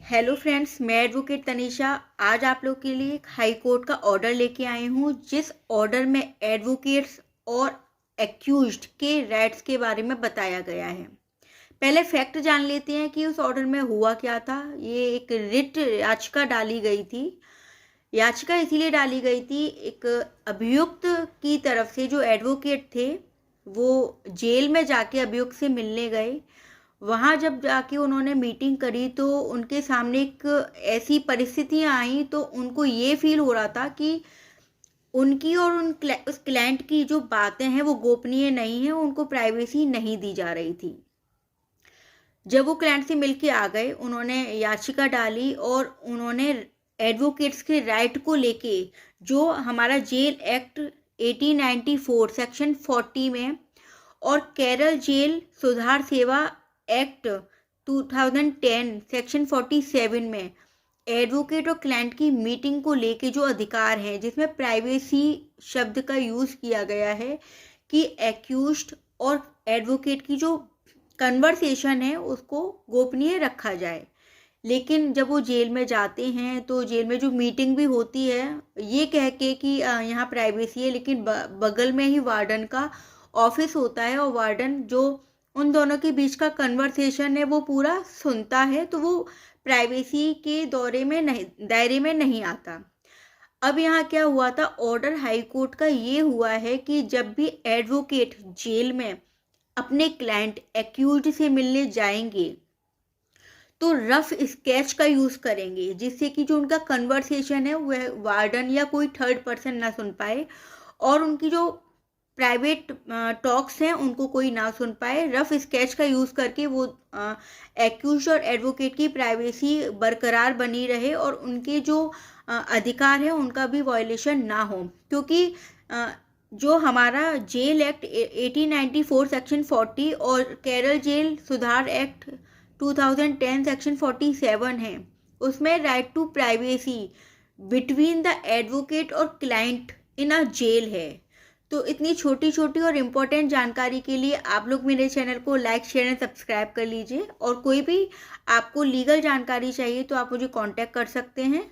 Hello friends, मैं advocate Tanisha आज आप लोग के लिए एक हाई कोर्ट का ऑर्डर लेके आई हूँ, जिस ऑर्डर में एडवोकेट्स और एक्यूज्ड के राइट्स के बारे में बताया गया है। पहले फैक्ट जान लेते हैं कि उस ऑर्डर में हुआ क्या था। ये एक रिट याचिका डाली गई थी। याचिका इसीलिए डाली गई थी, एक अभियुक्त की तरफ से जो एडवोकेट थे वो जेल में जाके अभियुक्त से मिलने गए। वहाँ जब जाके उन्होंने मीटिंग करी तो उनके सामने एक ऐसी परिस्थितियाँ आई तो उनको ये फील हो रहा था कि उनकी और उस क्लाइंट की जो बातें हैं वो गोपनीय नहीं है, उनको प्राइवेसी नहीं दी जा रही थी। जब वो क्लाइंट से मिलके आ गए, उन्होंने याचिका डाली और उन्होंने एडवोकेट्स के राइट को लेके जो हमारा जेल एक्ट 1894 सेक्शन 40 में और केरल जेल सुधार सेवा एक्ट 2010 सेक्शन 47 में एडवोकेट और क्लाइंट की मीटिंग को लेके जो अधिकार हैं, जिसमें प्राइवेसी शब्द का यूज़ किया गया है कि एक्यूज्ड और एडवोकेट की जो कन्वर्सेशन है उसको गोपनीय रखा जाए। लेकिन जब वो जेल में जाते हैं तो जेल में जो मीटिंग भी होती है ये कह के कि यहाँ प्राइवेसी है, लेकिन बगल में ही वार्डन का ऑफिस होता है और वार्डन जो उन दोनों के बीच का कन्वर्सेशन है वो पूरा सुनता है, तो वो प्राइवेसी के दायरे में नहीं आता। अब यहाँ क्या हुआ था, ऑर्डर हाई कोर्ट का ये हुआ है कि जब भी एडवोकेट जेल में अपने क्लाइंट एक्यूज्ड से मिलने जाएंगे तो रफ स्केच का यूज़ करेंगे, जिससे कि जो उनका कन्वर्सेशन है वह वार्डन या कोई थर्ड पर्सन ना सुन पाए और उनकी जो प्राइवेट टॉक्स हैं उनको कोई ना सुन पाए। रफ स्केच का यूज़ करके वो एक्यूज और एडवोकेट की प्राइवेसी बरकरार बनी रहे और उनके जो अधिकार है उनका भी वायलेशन ना हो, क्योंकि जो हमारा जेल एक्ट 1894 सेक्शन 40 और केरल जेल सुधार एक्ट 2010 सेक्शन 47 है, उसमें right to privacy between the advocate और क्लाइंट इन अ जेल है। तो इतनी छोटी छोटी और इम्पोर्टेंट जानकारी के लिए आप लोग मेरे चैनल को लाइक, शेयर एंड सब्सक्राइब कर लीजिए। और कोई भी आपको लीगल जानकारी चाहिए तो आप मुझे कांटेक्ट कर सकते हैं।